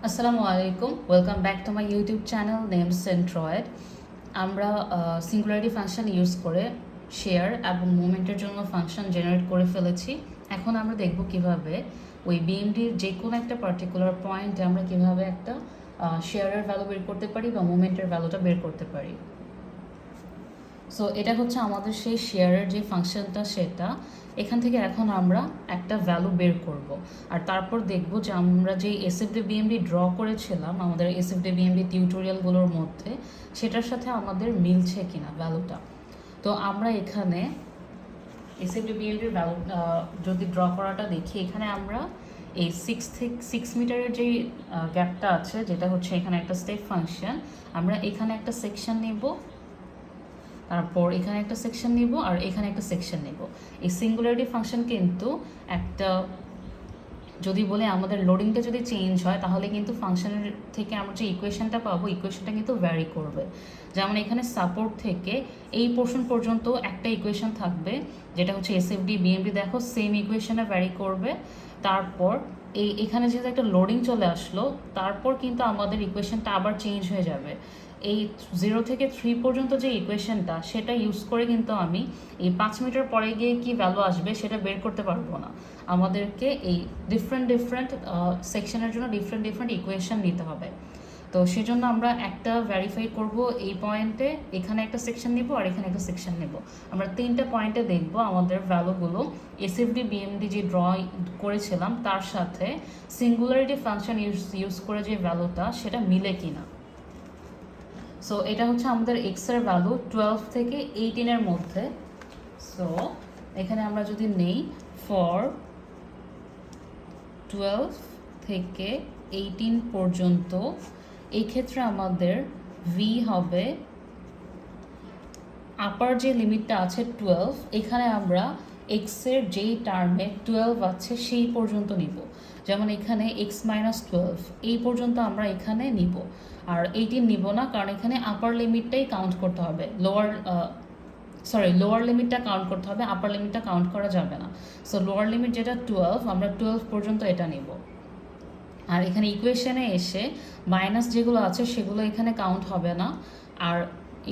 আসসালামু আলাইকুম, welcome back to my YouTube channel name centroid. আমরা সিঙ্গুলারিটি ফাংশন ইউজ করে শেয়ার এবং মুভমেন্টের জন্য ফাংশন জেনারেট করে ফেলেছি। এখন আমরা দেখব কিভাবে ওই বিএমডির যে কোনো একটা পার্টিকুলার পয়েন্টে আমরা কিভাবে একটা শেয়ারের ভ্যালু বের করতে পারি বা মুভমেন্টের ভ্যালুটা বের করতে পারি। সো এটা হচ্ছে আমাদের সেই শেয়ারের যে ফাংশনটা, সেটা এখান থেকে এখন আমরা একটা ভ্যালু বের করব আর তারপর দেখব যে আমরা যে এসএফডি বিএমডি ড্র করেছিলাম আমাদের এসএফডি বিএমডি টিউটোরিয়ালগুলোর মধ্যে সেটার সাথে আমাদের মিলছে কিনা ভ্যালুটা। তো আমরা এখানে এসএফডি বিএমডির ভ্যালু যদি ড্র করাটা দেখি, এখানে আমরা এই 6 মিটারের যে গ্যাপটা আছে, যেটা হচ্ছে এখানে একটা স্টেপ ফাংশন, আমরা এখানে একটা সেকশন নেব, তারপর এখানে একটা সেকশন নিব আর এখানে একটা সেকশন নিব। এই সিঙ্গুলারিটি ফাংশন কিন্তু একটা, যদি বলে আমাদের লোডিংটা যদি চেঞ্জ হয় তাহলে কিন্তু ফাংশনের থেকে আমরা যে ইকুয়েশনটা পাবো, ইকুয়েশনটা কিন্তু ভ্যারি করবে। যেমন এখানে সাপোর্ট থেকে এই পোর্শন পর্যন্ত একটা ইকুয়েশন থাকবে, যেটা হচ্ছে এসএফডি বিএমডি, দেখো সেম ইকুয়েশনে ভ্যারি করবে। তারপর এখানে যেহেতু একটা লোডিং চলে আসলো, তারপর কিন্তু আমাদের ইকুয়েশনটা আবার চেঞ্জ হয়ে যাবে। এই 0 থেকে 3 পর্যন্ত যে ইকুয়েশনটা, সেটা ইউজ করে কিন্তু আমি এই 5 মিটার পরে গিয়ে কি ভ্যালু আসবে সেটা বের করতে পারবো না। আমাদেরকে এই ডিফারেন্ট সেকশনের জন্য ডিফারেন্ট ইকুয়েশন নিতে হবে। তো সেজন্য আমরা একটা ভেরিফাই করব এই পয়েন্টে, এখানে একটা সেকশন নিব আর এখানে একটা সেকশন নেব। আমরা 3টা পয়েন্টে দেখব আমাদের ভ্যালুগুলো এসএফডি বিএমডি যে ড্র করেছিলাম তার সাথে সিঙ্গুলারিটি ফাংশন ইউজ করে যে ভ্যালুটা সেটা মিলে কিনা। সো এটা হচ্ছে আমাদের এক্সের ভ্যালু 12 থেকে 18-এর মধ্যে। সো এখানে আমরা যদি নেই ফর 12 থেকে 18 পর্যন্ত, এই ক্ষেত্রে আমাদের ভি হবে আপার যে লিমিটটা আছে 12, এখানে আমরা এক্সের যেই টার্মে 12 আছে সেই পর্যন্ত নিব। যেমন এখানে x-12 এই পর্যন্ত আমরা এখানে নিব, আর 18 নিব না, কারণ এখানে আপার লিমিটটাই কাউন্ট করতে হবে, লোয়ার লিমিটটা কাউন্ট করতে হবে, আপার লিমিটটা কাউন্ট করা যাবে না। সো লোয়ার লিমিট যেটা 12, আমরা 12 পর্যন্ত এটা নিব। আর এখানে ইকুয়েশনে এসে মাইনাস যেগুলো আছে সেগুলো এখানে কাউন্ট হবে না, আর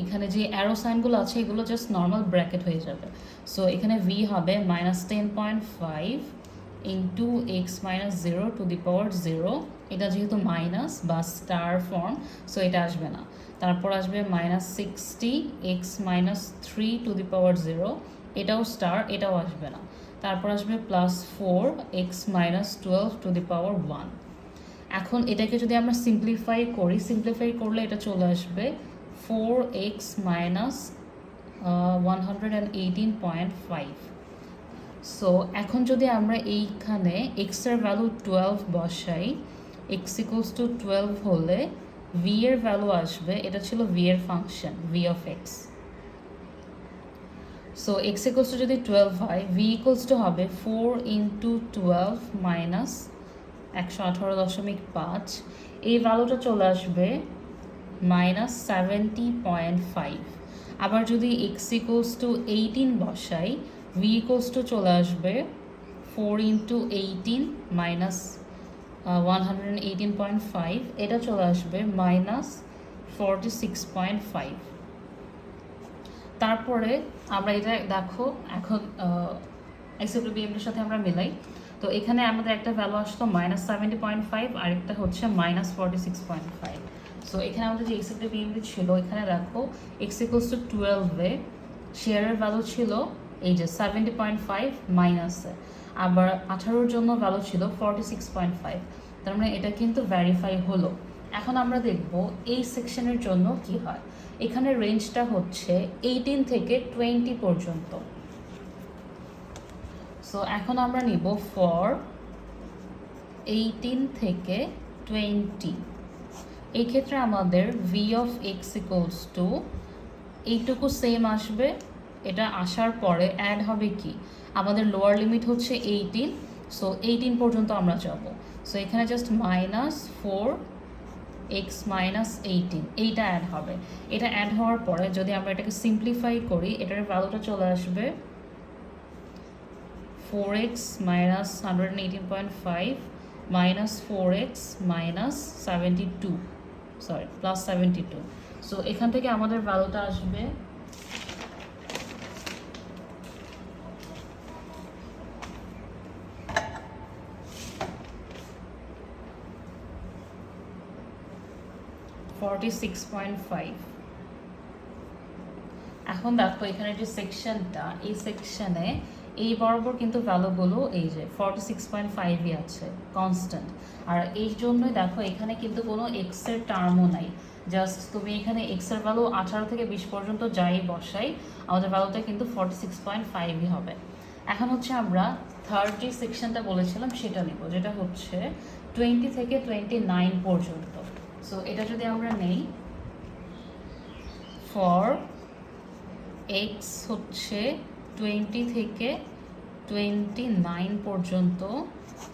এখানে যে অ্যারো সাইনগুলো আছে এগুলো জাস্ট নর্মাল ব্র্যাকেট হয়ে যাবে। সো এখানে ভি হবে -10.5 ইন্টু x-0 এটা যেহেতু মাইনাস বা স্টার ফর্ম, সো এটা আসবে না। তারপর আসবে -60 x-3 এটাও স্টার, এটাও আসবে না। তারপর আসবে +4 x-12 এখন এটাকে যদি আমরা সিম্পলিফাই করলে এটা চলে আসবে 4x - 118.5। সো এখন যদি আমরা এইখানে এক্সের ভ্যালু 12 বসাই, x = 12 হলে v এর ভ্যালু আসবে, এটা ছিল v এর function v of x। So x = যদি 12 হয়, v = হবে 4 × 12 - 118.5, এই ভ্যালুটা চলে আসবে -70.5। আবার যদি x = 18 বসাই, v চলে আসবে 4 × 18 - 118.5, এটা চলে আসবে -46.5। তারপরে আমরা এটা দেখো, এখন এসএফডি বিএমডির সাথে আমরা মিলাই। তো এখানে আমাদের একটা ভ্যালু আসতো -70.5, আর একটা হচ্ছে -46.5। সো এখানে আমাদের যে এসএফডি বিএমডি ছিল, এখানে দেখো x = 12-এ শেয়ারের ভ্যালু ছিল এই যে 70.5 মাইনাসে, আবার 18-র জন্য ভ্যালু ছিল 46.5। তার মানে এটা কিন্তু ভেরিফাই হলো। এখন আমরা দেখব এই সেকশনের জন্য কি হয়। এখানে রেঞ্জটা হচ্ছে 18 থেকে 20 পর্যন্ত। সো এখন আমরা নিব ফর 18 থেকে 20। এই ক্ষেত্রে আমাদের v of x = এইটুকু সেম আসবে। এটা আসার পরে অ্যাড হবে কি, আমাদের লোয়ার লিমিট হচ্ছে 18, সো 18 পর্যন্ত আমরা যাব। সো এখানে জাস্ট -4 x - 18 এইটা অ্যাড হবে। এটা অ্যাড হওয়ার পরে যদি আমরা এটাকে সিম্পলিফাই করি, এটার ভ্যালুটা চলে আসবে 4x - 118.5 minus 4x minus 72, sorry plus 72। So এখান থেকে আমাদের ভ্যালুটা আসবে $46.5। এখন দেখো এখানে যে সেকশনটা, এই সেকশনে এই বরাবর কিন্তু ভ্যালুগুলো এই যে 46.5ই আছে কনস্ট্যান্ট। আর এই জন্যই দেখো এখানে কিন্তু কোনো এক্সের টার্মও নাই, জাস্ট তুমি এখানে এক্সের ভ্যালু 18 থেকে 20 পর্যন্ত যাই বসাই আমাদের ভ্যালুটা কিন্তু 46.5ই হবে। এখন হচ্ছে আমরা থার্ড যে সেকশনটা বলেছিলাম সেটা নেব, যেটা হচ্ছে 20 থেকে 29 পর্যন্ত। সো এটা যদি আমরা নেই, ফর এক্স হচ্ছে 20 থেকে 29 পর্যন্ত।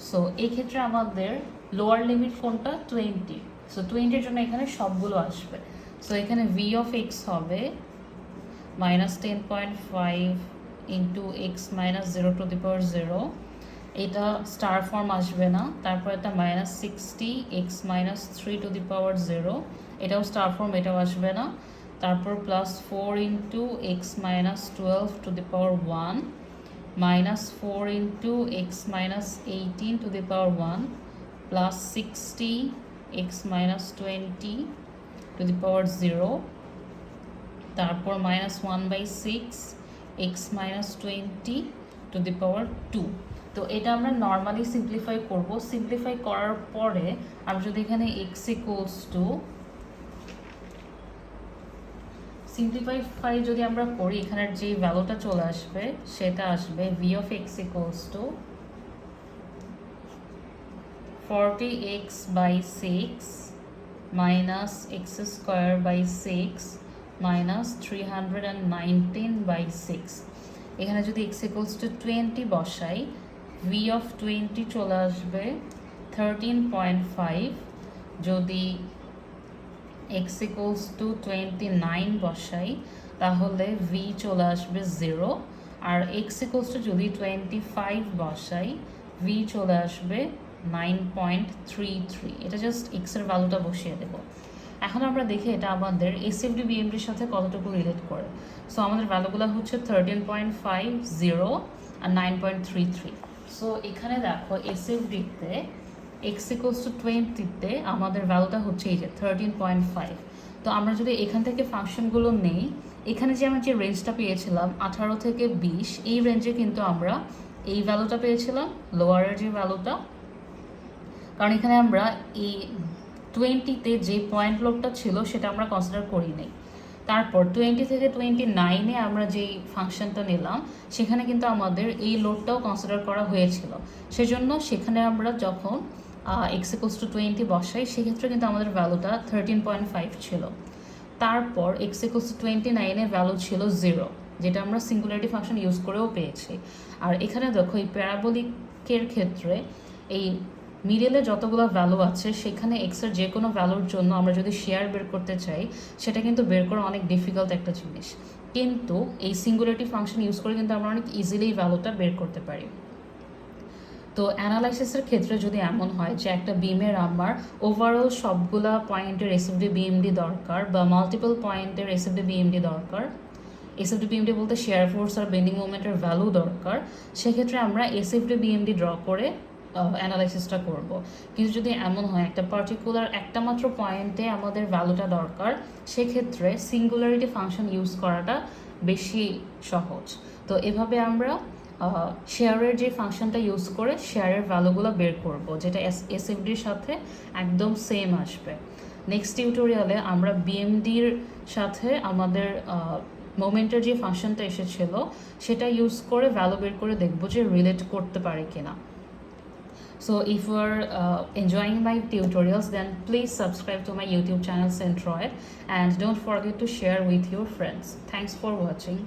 সো এই ক্ষেত্রে আমাদের লোয়ার লিমিট কোনটা? 20। সো 20-এর জন্য এখানে সবগুলো আসবে। সো এখানে ভি অফ এক্স হবে -10.5 ইন্টু এক্স মাইনাস 0 এটা স্টার ফর্ম আসবে না। তারপর এটা -60 এক্স মাইনাস 3 এটাও স্টার ফর্ম, এটাও আসবে না। তারপর +4 into x minus 12 -4 into x minus 18 +60 x minus 20 তারপর -1/6 এক্স মাইনাস 20 তো এটা আমরা নর্মালি সিম্পলিফাই করব। সিম্পলিফাই করার পরে আমরা যদি এখানে এক্স ইকুয়ালস টু সিম্পলিফাই যদি আমরা করি, এখানের যে ভ্যালুটা চলে আসবে সেটা আসবে V of x equals to 40x/6 minus x²/6 minus 319/6। এখানে যদি x equals to 20 বসাই, v of 20 চলে আসবে 13.5। যদি x equals to 29 বসাই তাহলে v চলে আসবে 0। আর x equals to যদি 25 বসাই v চলে আসবে 9.33। এটা জাস্ট x এর ভ্যালুটা বসিয়ে দেব। এখন আমরা দেখি এটা আমাদের এসএফডি বিএমডির সাথে কতটুকু রিলেট করে। সো আমাদের ভ্যালুগুলো হচ্ছে 13.5, 0 আর 9.33। সো এখানে দেখো এসএফডিতে এক্স ইকুয়ালস টু 20-তে আমাদের ভ্যালুটা হচ্ছে এই যে 13.5। তো আমরা যদি এখান থেকে ফাংশনগুলো নেই, এখানে যে আমরা যে রেঞ্জটা পেয়েছিলাম 18 থেকে 20, এই রেঞ্জে কিন্তু আমরা এই ভ্যালুটা পেয়েছিলাম, লোয়ারের যে ভ্যালুটা। কারণ এখানে আমরা এই 20-তে যে পয়েন্ট লোডটা ছিল সেটা আমরা কনসিডার করি নাই। তারপর 20 থেকে 29-এ আমরা যেই ফাংশনটা নিলাম সেখানে কিন্তু আমাদের এই লোডটাও কনসিডার করা হয়েছিল। সেজন্য সেখানে আমরা যখন x equals to 20 বসাই সেক্ষেত্রে কিন্তু আমাদের ভ্যালুটা 13.5 ছিল। তারপর x equals to 29-এর ভ্যালু ছিল 0, যেটা আমরা সিঙ্গুলারিটি ফাংশন ইউজ করেও পেয়েছি। আর এখানে দেখো এই প্যারাবোলিকের ক্ষেত্রে এই মিডলে যতগুলো ভ্যালু আছে সেখানে এক্সের যে কোনো ভ্যালুর জন্য আমরা যদি শেয়ার বের করতে চাই সেটা কিন্তু বের করা অনেক ডিফিকাল্ট একটা জিনিস, কিন্তু এই সিঙ্গুলারিটি ফাংশন ইউজ করে কিন্তু আমরা অনেক ইজিলি ভ্যালুটা বের করতে পারি। তো অ্যানালাইসিসের ক্ষেত্রে যদি এমন হয় যে একটা বিমের আমার ওভারঅল সবগুলা পয়েন্টের এসএফডি বিএমডি দরকার বা মাল্টিপল পয়েন্টের এসএফডি বিএমডি দরকার, এসএফডি বিএমডি বলতে শেয়ার ফোর্স আর বেন্ডিং মোমেন্টের ভ্যালু দরকার, সেক্ষেত্রে আমরা এসএফডি বিএমডি ড্র করে অ্যানালাইসিসটা করব। কিন্তু যদি এমন হয় একটা পার্টিকুলার একটা মাত্র পয়েন্টে আমাদের ভ্যালুটা দরকার, সেক্ষেত্রে সিঙ্গুলারিটি ফাংশন ইউজ করাটা বেশি সহজ। তো এভাবে আমরা শেয়ারের যে ফাংশনটা ইউজ করে শেয়ারের ভ্যালুগুলো বের করব, যেটা এসএফডির সাথে একদম সেম আসবে। নেক্সট টিউটোরিয়ালে আমরা বিএমডির সাথে আমাদের মোমেন্টের যে ফাংশনটা এসেছিল সেটা ইউজ করে ভ্যালু বের করে দেখব যে রিলেট করতে পারে কিনা। So if you are enjoying my tutorials, then please subscribe to my YouTube channel Centroid, and don't forget to share with your friends. Thanks for watching.